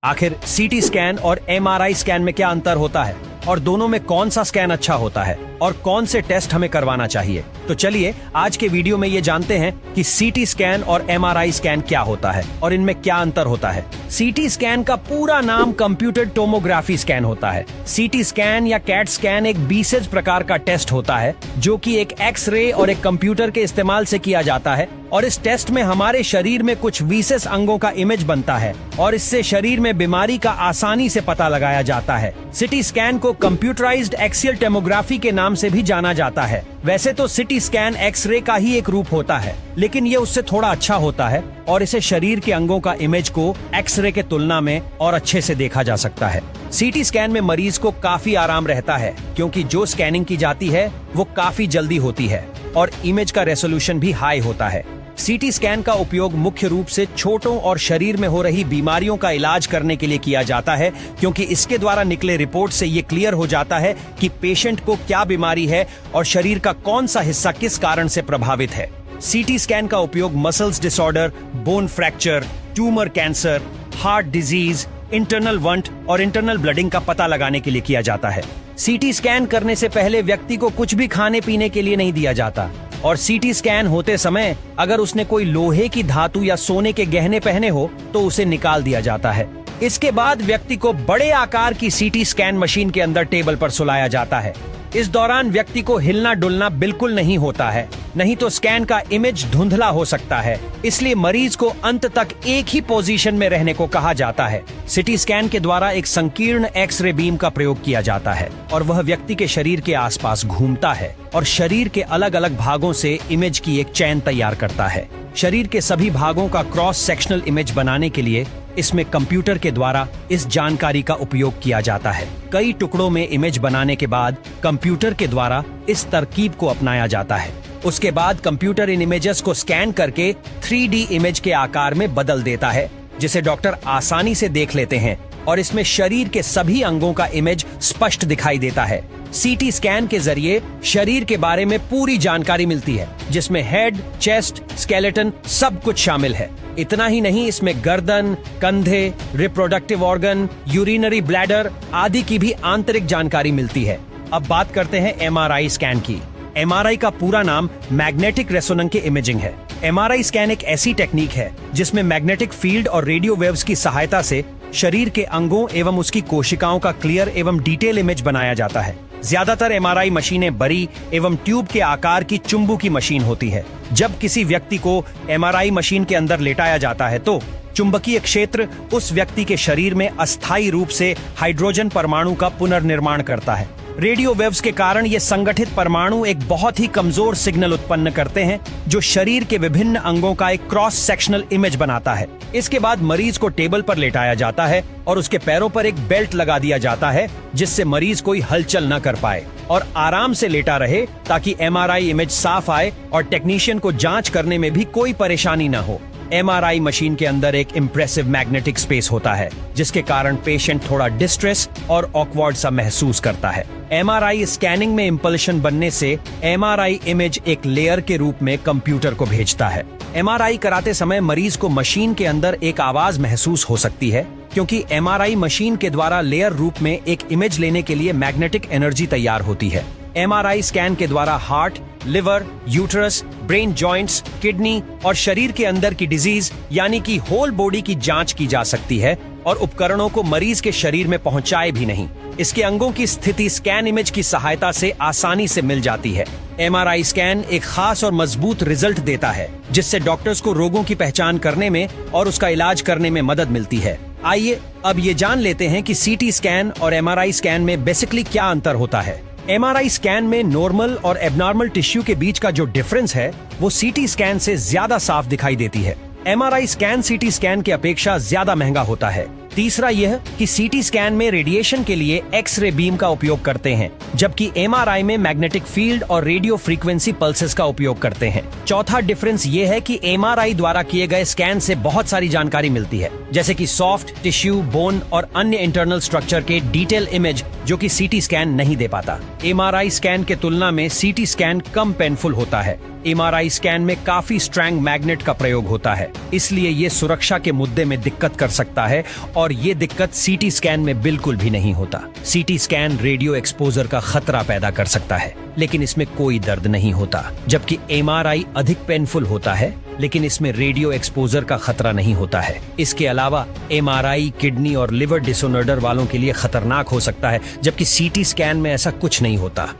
आखिर CT scan और MRI scan में क्या अंतर होता है और दोनों में कौन सा स्कैन अच्छा होता है और कौन से टेस्ट हमें करवाना चाहिए, तो चलिए आज के वीडियो में ये जानते हैं कि सीटी स्कैन और एमआरआई स्कैन क्या होता है और इनमें क्या अंतर होता है। सीटी स्कैन का पूरा नाम कंप्यूटेड टोमोग्राफी स्कैन होता है। सीटी स्कैन या कैट स्कैन एक बीसेज प्रकार का टेस्ट होता है जो कि एक एक्सरे और एक कंप्यूटर के इस्तेमाल से किया जाता है और इस टेस्ट में हमारे शरीर में कुछ विशेष अंगों का इमेज बनता है और इससे शरीर में बीमारी का आसानी से पता लगाया जाता है। सीटी स्कैन को कंप्यूटराइज्ड एक्सियल टोमोग्राफी के नाम से भी जाना जाता है। वैसे तो सीटी स्कैन एक्सरे का ही एक रूप होता है, लेकिन ये उससे थोड़ा अच्छा होता है और इसे शरीर के अंगों का इमेज को एक्सरे के तुलना में और अच्छे से देखा जा सकता है। सीटी स्कैन में मरीज को काफी आराम रहता है क्योंकि जो स्कैनिंग की जाती है वो काफी जल्दी होती है और इमेज का रेजोल्यूशन भी हाई होता है। सीटी स्कैन का उपयोग मुख्य रूप से छोटों और शरीर में हो रही बीमारियों का इलाज करने के लिए किया जाता है, क्योंकि इसके द्वारा निकले रिपोर्ट से ये क्लियर हो जाता है कि पेशेंट को क्या बीमारी है और शरीर का कौन सा हिस्सा किस कारण से प्रभावित है। सीटी स्कैन का उपयोग muscles disorder, bone fracture, tumour cancer, heart disease, internal want और इंटरनल ब्लडिंग का पता लगाने के लिए किया जाता है। सीटी स्कैन करने से पहले व्यक्ति को कुछ भी खाने पीने के लिए नहीं दिया जाता और सीटी स्कैन होते समय अगर उसने कोई लोहे की धातु या सोने के गहने पहने हो तो उसे निकाल दिया जाता है। इसके बाद व्यक्ति को बड़े आकार की सीटी स्कैन मशीन के अंदर टेबल पर सुलाया जाता है। इस दौरान व्यक्ति को हिलना डुलना बिल्कुल नहीं होता है, नहीं तो स्कैन का इमेज धुंधला हो सकता है। इसलिए मरीज को अंत तक एक ही पोजीशन में रहने को कहा जाता है। सीटी स्कैन के द्वारा एक संकीर्ण एक्सरे बीम का प्रयोग किया जाता है और वह व्यक्ति के शरीर के आसपास घूमता है और शरीर के अलग अलग भागों से इमेज की एक चैन तैयार करता है। शरीर के सभी भागों का क्रॉस सेक्शनल इमेज बनाने के लिए इसमें कंप्यूटर के द्वारा इस जानकारी का उपयोग किया जाता है। कई टुकड़ों में इमेज बनाने के बाद कंप्यूटर के द्वारा इस तरकीब को अपनाया जाता है। उसके बाद कंप्यूटर इन इमेजेस को स्कैन करके 3D इमेज के आकार में बदल देता है, जिसे डॉक्टर आसानी से देख लेते हैं और इसमें शरीर के सभी अंगों का इमेज स्पष्ट दिखाई देता है। सीटी स्कैन के जरिए शरीर के बारे में पूरी जानकारी मिलती है, जिसमें हेड, चेस्ट, स्केलेटन सब कुछ शामिल है। इतना ही नहीं, इसमें गर्दन, कंधे, रिप्रोडक्टिव ऑर्गन, यूरिनरी ब्लैडर आदि की भी आंतरिक जानकारी मिलती है। अब बात करते हैं एमआरआई स्कैन की। एमआरआई का पूरा नाम मैग्नेटिक रेजोनेंस इमेजिंग है। एमआरआई स्कैन एक ऐसी टेक्निक है जिसमें मैग्नेटिक फील्ड और रेडियो वेव्स की सहायता से शरीर के अंगों एवं उसकी कोशिकाओं का क्लियर एवं डिटेल इमेज बनाया जाता है। ज्यादातर एमआरआई मशीनें बड़ी एवं ट्यूब के आकार की चुंबक की मशीन होती है। जब किसी व्यक्ति को एमआरआई मशीन के अंदर लेटाया जाता है तो चुंबकीय क्षेत्र उस व्यक्ति के शरीर में अस्थायी रूप से हाइड्रोजन परमाणु का पुनर्निर्माण करता है। रेडियो वेव्स के कारण ये संगठित परमाणु एक बहुत ही कमजोर सिग्नल उत्पन्न करते हैं जो शरीर के विभिन्न अंगों का एक क्रॉस सेक्शनल इमेज बनाता है। इसके बाद मरीज को टेबल पर लेटाया जाता है और उसके पैरों पर एक बेल्ट लगा दिया जाता है, जिससे मरीज कोई हलचल न कर पाए और आराम से लेटा रहे, ताकि एमआरआई इमेज साफ आए और टेक्नीशियन को जांच करने में भी कोई परेशानी न हो। एमआरआई मशीन के अंदर एक इम्प्रेसिव मैग्नेटिक स्पेस होता है, जिसके कारण पेशेंट थोड़ा डिस्ट्रेस और ऑकवर्ड सा महसूस करता है। एमआरआई स्कैनिंग में इंपल्शन बनने से एमआरआई इमेज एक लेयर के रूप में कंप्यूटर को भेजता है। एमआरआई कराते समय मरीज को मशीन के अंदर एक आवाज महसूस हो सकती है, क्योंकि एमआरआई मशीन के द्वारा लेयर रूप में एक इमेज लेने के लिए मैग्नेटिक एनर्जी तैयार होती है। एमआरआई स्कैन के द्वारा heart, liver, uterus, brain joints, kidney और शरीर के अंदर की डिजीज यानी कि होल बॉडी की जांच की जा सकती है और उपकरणों को मरीज के शरीर में पहुंचाए भी नहीं। इसके अंगों की स्थिति स्कैन इमेज की सहायता से आसानी से मिल जाती है। एमआरआई स्कैन एक खास और मजबूत रिजल्ट देता है, जिससे डॉक्टर्स को रोगों की पहचान करने में और उसका इलाज करने में मदद मिलती है। आइए अब ये जान लेते हैं कि सीटी स्कैन और एमआरआई स्कैन में बेसिकली क्या अंतर होता है। एमआरआई स्कैन में नॉर्मल और एबनॉर्मल टिश्यू के बीच का जो डिफरेंस है वो सीटी स्कैन से ज्यादा साफ दिखाई देती है। एमआरआई स्कैन सीटी स्कैन की अपेक्षा ज्यादा महंगा होता है। तीसरा यह कि सीटी स्कैन में रेडिएशन के लिए एक्सरे बीम का उपयोग करते हैं, जबकि एमआरआई में मैग्नेटिक फील्ड और रेडियो फ्रीक्वेंसी पल्सेस का उपयोग करते हैं। चौथा डिफरेंस ये है कि एमआरआई द्वारा किए गए स्कैन से बहुत सारी जानकारी मिलती है, जैसे कि सॉफ्ट टिश्यू, बोन और अन्य इंटरनल स्ट्रक्चर के डिटेल इमेज, जो कि सीटी स्कैन नहीं दे पाता। एमआरआई स्कैन के तुलना में सीटी स्कैन कम पेनफुल होता है। एमआरआई स्कैन में काफी स्ट्रॉन्ग मैग्नेट का प्रयोग होता है, इसलिए ये सुरक्षा के मुद्दे में दिक्कत कर सकता है और और ये दिक्कत सीटी स्कैन में बिल्कुल भी नहीं होता। सीटी स्कैन रेडियो एक्सपोजर का खतरा पैदा कर सकता है, लेकिन इसमें कोई दर्द नहीं होता, जबकि एमआरआई अधिक पेनफुल होता है, लेकिन इसमें रेडियो एक्सपोजर का खतरा नहीं होता है। इसके अलावा एमआरआई किडनी और लिवर डिसऑर्डर वालों के लिए खतरनाक हो सकता है, जबकि सीटी स्कैन में ऐसा कुछ नहीं होता।